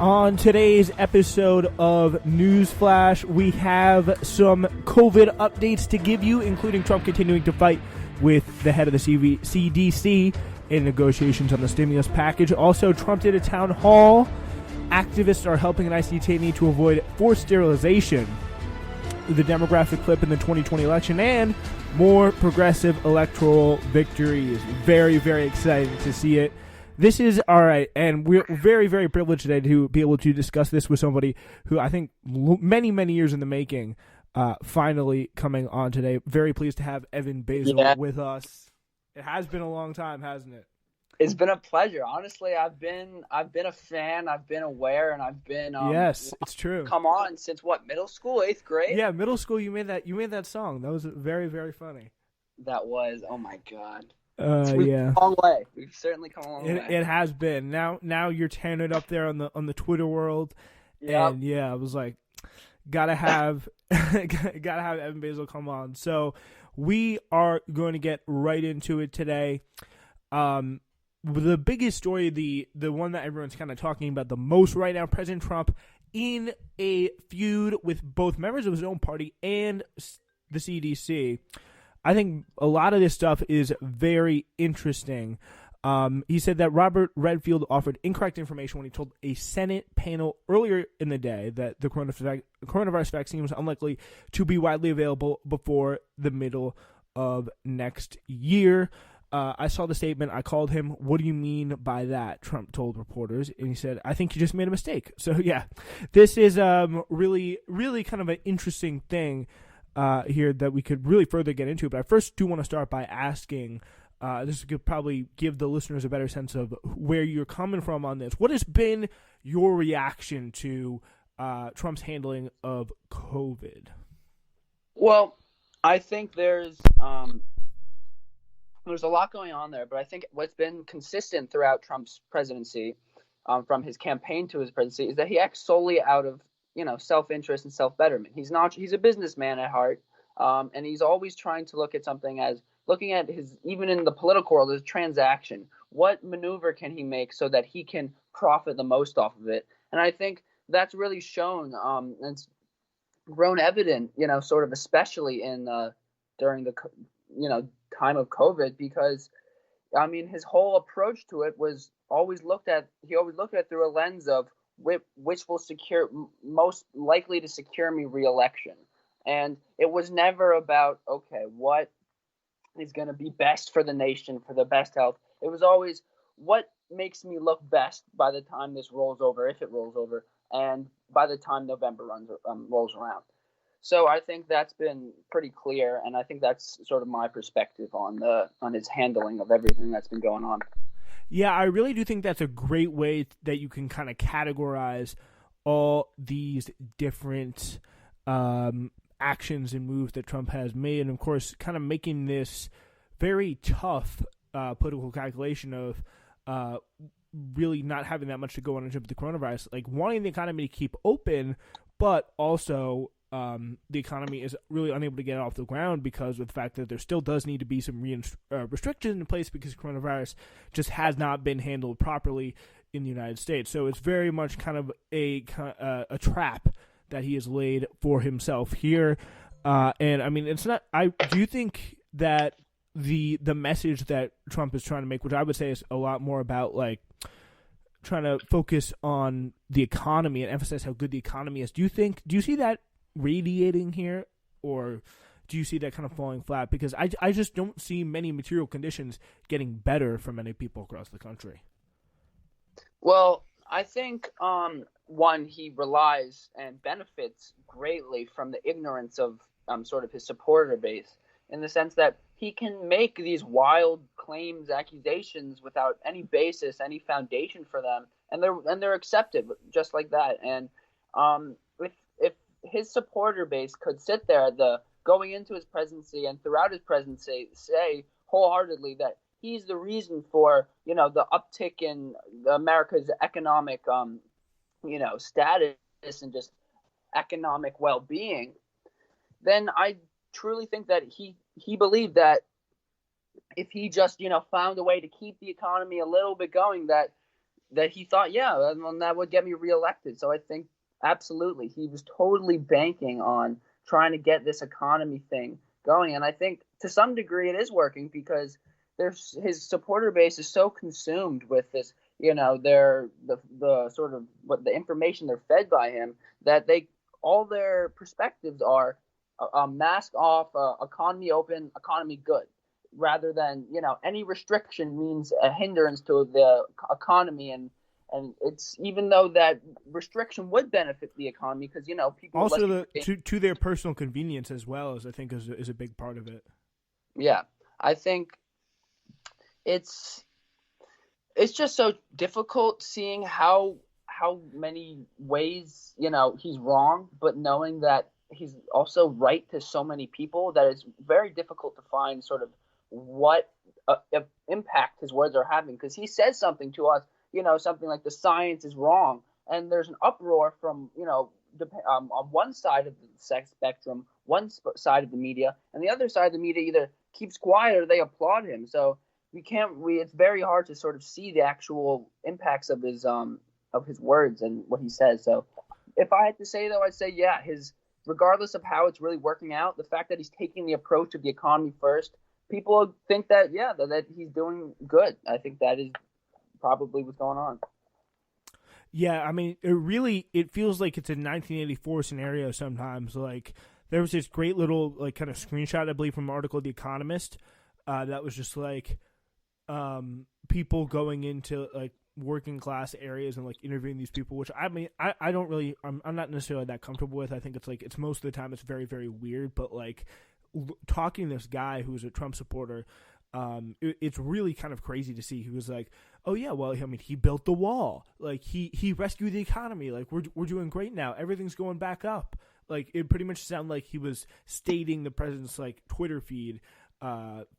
On today's episode of Newsflash, we have some COVID updates to give you, including Trump continuing to fight with the head of the CDC in negotiations on the stimulus package. Also, Trump did a town hall. Activists are helping an ICE detainee to avoid forced sterilization. The demographic clip in the 2020 election, and more progressive electoral victories. Very, very exciting to see it. This is all right, and we're very, very privileged today to be able to discuss this with somebody who I think many, many years in the making, finally coming on today. Very pleased to have Evan Bazel with us. It has been a long time, hasn't it? It's been a pleasure. Honestly, I've been a fan. I've been aware, and I've been yes, it's true. Come on, since what, middle school, 8th grade? Yeah, middle school. You made that song. That was very, very funny. That was, oh my god. We've come a long way. We've certainly come a long way. It has been. Now you're tearing it up there on the Twitter world. Yep. And yeah, I was like, gotta have Evan Bazel come on. So we are going to get right into it today. The biggest story, the one that everyone's kind of talking about the most right now, President Trump in a feud with both members of his own party and the CDC. I think a lot of this stuff is very interesting. He said that Robert Redfield offered incorrect information when he told a Senate panel earlier in the day that the coronavirus vaccine was unlikely to be widely available before the middle of next year. I saw the statement. I called him. What do you mean by that? Trump told reporters. And he said, I think you just made a mistake. So, yeah, this is really, really kind of an interesting thing here that we could really further get into. But I first do want to start by asking, this could probably give the listeners a better sense of where you're coming from on this. What has been your reaction to Trump's handling of COVID? Well, I think there's a lot going on there, but I think what's been consistent throughout Trump's presidency, from his campaign to his presidency, is that he acts solely out of self-interest and self-betterment. He's a businessman at heart, and he's always trying to look at something as looking at even in the political world, as a transaction. What maneuver can he make so that he can profit the most off of it? And I think that's really shown, and it's grown evident, sort of especially during the, time of COVID, because I mean, his whole approach to it was always looked at through a lens of which will most likely to secure me re-election. And it was never about, okay, what is going to be best for the nation, for the best health. It was always what makes me look best by the time this rolls over, if it rolls over, and by the time November rolls around. So I think that's been pretty clear, and I think that's sort of my perspective on his handling of everything that's been going on. Yeah, I really do think that's a great way that you can kind of categorize all these different actions and moves that Trump has made, and of course, kind of making this very tough political calculation of really not having that much to go on in terms of the coronavirus, like wanting the economy to keep open, but also the economy is really unable to get off the ground because of the fact that there still does need to be some restrictions in place because coronavirus just has not been handled properly in the United States. So it's very much kind of a trap that he has laid for himself here. And I mean, it's not. Do you think that the message that Trump is trying to make, which I would say is a lot more about like trying to focus on the economy and emphasize how good the economy is, do you see that radiating here, or do you see that kind of falling flat? Because I just don't see many material conditions getting better for many people across the country. Well, I think one, he relies and benefits greatly from the ignorance of sort of his supporter base, in the sense that he can make these wild claims, accusations without any basis, any foundation for them, and they're accepted just like that. And if his supporter base could sit there going into his presidency and throughout his presidency say wholeheartedly that he's the reason for the uptick in America's economic status and just economic well-being, then I truly think that he believed that if he just found a way to keep the economy a little bit going, that that he thought, yeah, well, that would get me reelected. So I think absolutely he was totally banking on trying to get this economy thing going, and I think to some degree it is working because there's his supporter base is so consumed with this, the sort of what the information they're fed by him, that they all their perspectives are mask off, economy open, economy good, rather than any restriction means a hindrance to the economy. And it's, even though that restriction would benefit the economy because people also to their personal convenience as well, as I think is a big part of it. Yeah, I think it's just so difficult seeing how many ways he's wrong, but knowing that he's also right to so many people that it's very difficult to find sort of what impact his words are having, because he says something to us, something like the science is wrong, and there's an uproar from on one side of the spectrum, one side of the media, and the other side of the media either keeps quiet or they applaud him. So it's very hard to sort of see the actual impacts of his words and what he says. So if I had to say, though, I'd say, yeah, regardless of how it's really working out, the fact that he's taking the approach of the economy first, people think that, yeah, that he's doing good. I think that is probably what's going on. Yeah, I mean, it feels like it's a 1984 scenario sometimes. Like, there was this great little, like, kind of screenshot, I believe, from an article of The Economist, that was just, like, people going into, like, working class areas and, like, interviewing these people, which, I mean, I don't really, I'm not necessarily that comfortable with. I think it's, like, it's most of the time it's very, very weird, but, like, talking to this guy who's a Trump supporter, it's really kind of crazy to see. He was like, oh yeah, well, I mean, he built the wall, like he rescued the economy, like we're doing great now, everything's going back up. Like, it pretty much sounded like he was stating the president's, like, Twitter feed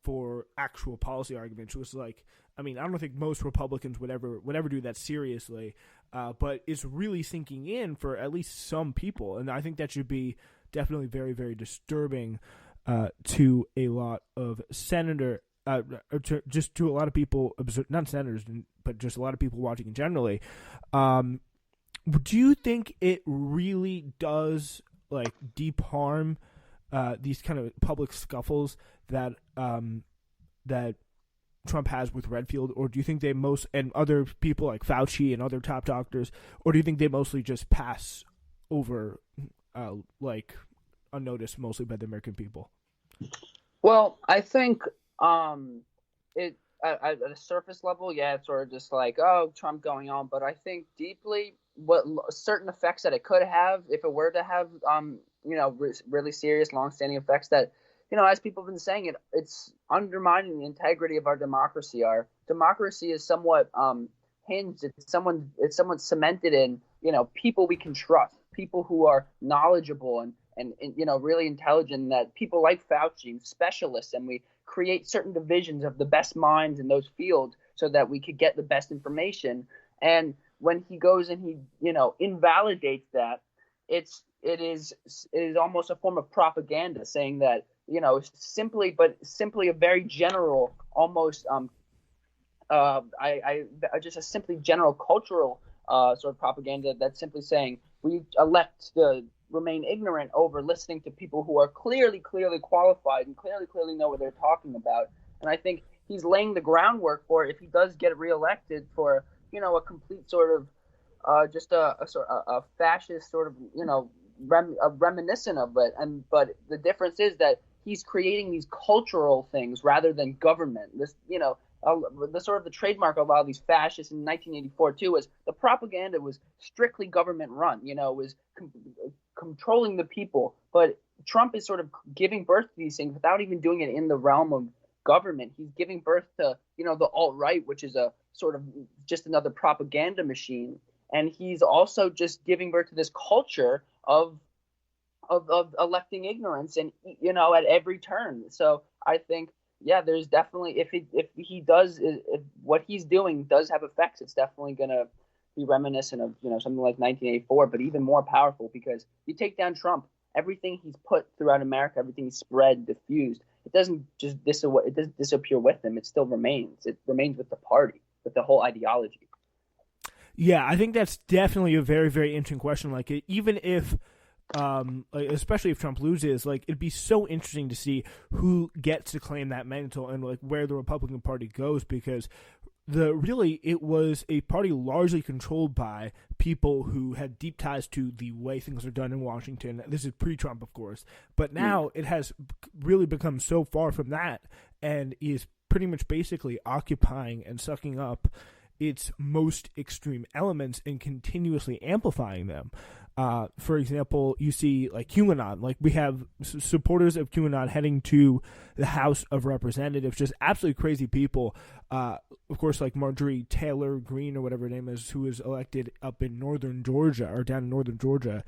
for actual policy arguments, which was like, I mean, I don't think most Republicans would ever do that seriously, but it's really sinking in for at least some people, and I think that should be definitely very, very disturbing to a lot of to a lot of people, not senators, but just a lot of people watching generally. Do you think it really does, like, deep harm these kind of public scuffles that that Trump has with Redfield, or do you think they and other people like Fauci and other top doctors, or do you think they mostly just pass over, like, unnoticed, mostly by the American people? Well, I think it at a surface level, yeah, it's sort of just like, oh, Trump going on. But I think deeply, what certain effects that it could have, if it were to have, really serious, long-standing effects, that, as people have been saying, it's undermining the integrity of our democracy. Our democracy is somewhat hinged. It's somewhat cemented in, people we can trust, people who are knowledgeable and really intelligent, that people like Fauci, specialists, and we create certain divisions of the best minds in those fields so that we could get the best information. And when he goes and he, invalidates that, it is almost a form of propaganda, saying that, simply a very general, almost just a simply general cultural sort of propaganda that's simply saying we elect to remain ignorant over listening to people who are clearly qualified and clearly know what they're talking about. And I think he's laying the groundwork for, if he does get reelected, for a complete sort of just a fascist sort of reminiscent of it. But the difference is that he's creating these cultural things rather than government. This the sort of the trademark of a lot of these fascists in 1984 too was the propaganda was strictly government run. Was controlling the people. But Trump is sort of giving birth to these things without even doing it in the realm of government. He's giving birth to the alt-right, which is a sort of just another propaganda machine, and he's also just giving birth to this culture of electing ignorance, and at every turn. So I think, yeah, there's definitely, if what he's doing does have effects, it's definitely gonna be reminiscent of something like 1984, but even more powerful, because you take down Trump, everything he's put throughout America, everything he's spread, diffused, it doesn't just disappear with him. It still remains. It remains with the party, with the whole ideology. Yeah, I think that's definitely a very, very interesting question. Like, even if, like, especially if Trump loses, like, it'd be so interesting to see who gets to claim that mantle and like where the Republican Party goes, because it was a party largely controlled by people who had deep ties to the way things are done in Washington. This is pre-Trump, of course, but now it has really become so far from that and is pretty much basically occupying and sucking up its most extreme elements and continuously amplifying them. For example, you see like QAnon, like we have supporters of QAnon heading to the House of Representatives, just absolutely crazy people. Of course, like Marjorie Taylor Greene or whatever her name is, who was elected up in northern Georgia or down in northern Georgia.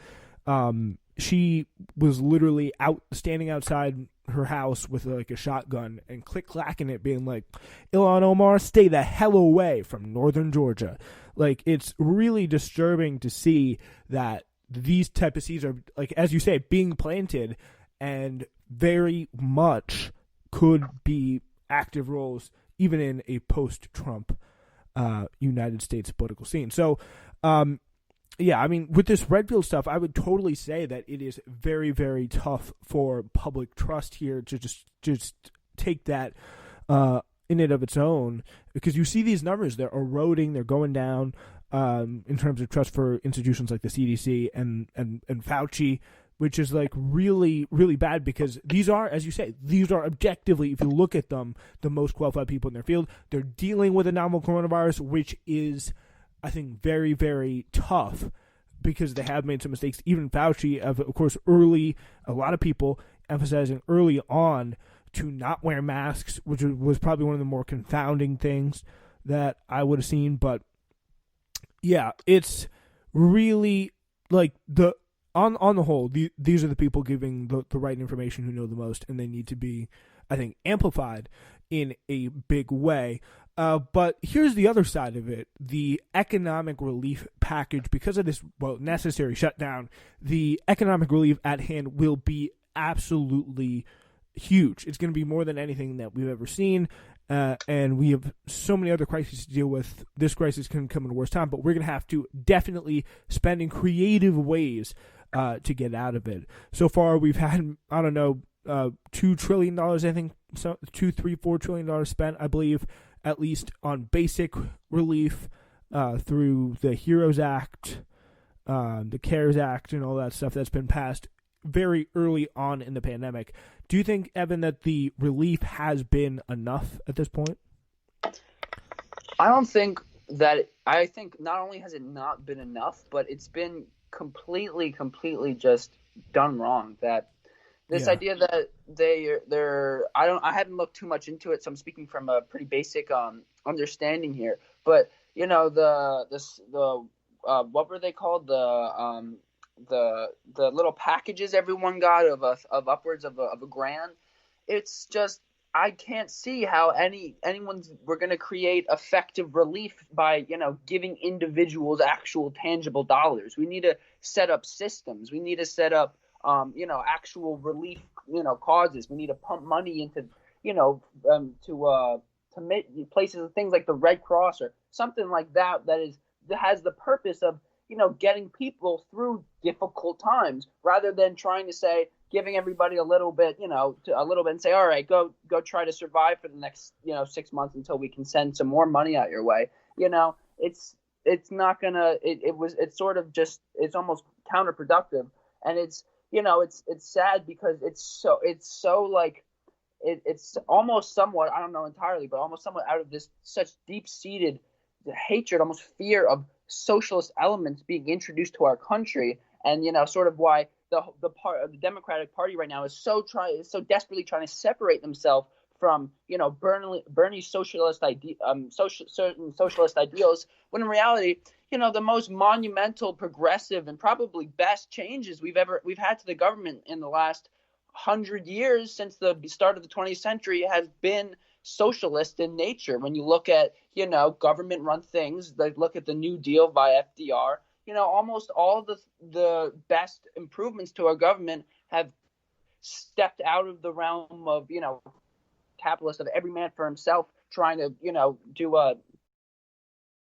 She was literally standing outside her house with like a shotgun and click-clacking it, being like, Ilhan Omar, stay the hell away from northern Georgia. Like, it's really disturbing to see that these type of seeds are, like, as you say, being planted and very much could be active roles even in a post-Trump United States political scene. So, yeah, I mean, with this Redfield stuff, I would totally say that it is very, very tough for public trust here to just take that in and of its own, because you see these numbers, they're eroding, they're going down in terms of trust for institutions like the CDC and Fauci, which is like really, really bad, because these are, as you say, these are objectively, if you look at them, the most qualified people in their field. They're dealing with a novel coronavirus, which is, I think, very, very tough, because they have made some mistakes. Even Fauci, of course, a lot of people emphasizing early on to not wear masks, which was probably one of the more confounding things that I would have seen. But yeah, it's really like on the whole, these are the people giving the right information who know the most, and they need to be, I think, amplified in a big way. But here's the other side of it. The economic relief package, because of this, necessary shutdown, the economic relief at hand will be absolutely huge. It's going to be more than anything that we've ever seen. And we have so many other crises to deal with. This crisis can come at a worse time, but we're going to have to definitely spend in creative ways to get out of it. So far, we've had, I don't know, $2 trillion, I think, so $4 trillion spent, I believe, at least on basic relief through the HEROES Act, the CARES Act, and all that stuff that's been passed very early on in the pandemic. Do you think, Evan, that the relief has been enough at this point? I don't think that. I think not only has it not been enough, but it's been completely just done wrong. That this idea that I haven't looked too much into it, so I'm speaking from a pretty basic understanding here. But you know, the what were they called, the little packages everyone got of upwards of a grand. It's just, I can't see how we're going to create effective relief by, giving individuals actual tangible dollars. We need to set up systems. We need to set up, actual relief, causes. We need to pump money into, to places, things like the Red Cross or something like that that has the purpose of, getting people through difficult times, rather than trying to say, giving everybody a little bit and say, all right, go try to survive for the next, 6 months until we can send some more money out your way. It's not gonna, it's sort of just, it's almost counterproductive. And it's sad because it's almost somewhat, I don't know entirely, but almost somewhat out of this such deep-seated hatred, almost fear of socialist elements being introduced to our country, and sort of why the Democratic Party right now is so desperately trying to separate themselves from Bernie's certain socialist ideals, when in reality, the most monumental, progressive, and probably best changes we've had to the government in the last 100 years since the start of the 20th century has been socialist in nature. When you look at, government run things, like look at the New Deal by FDR, almost all the best improvements to our government have stepped out of the realm of, capitalist, of every man for himself, trying to, do a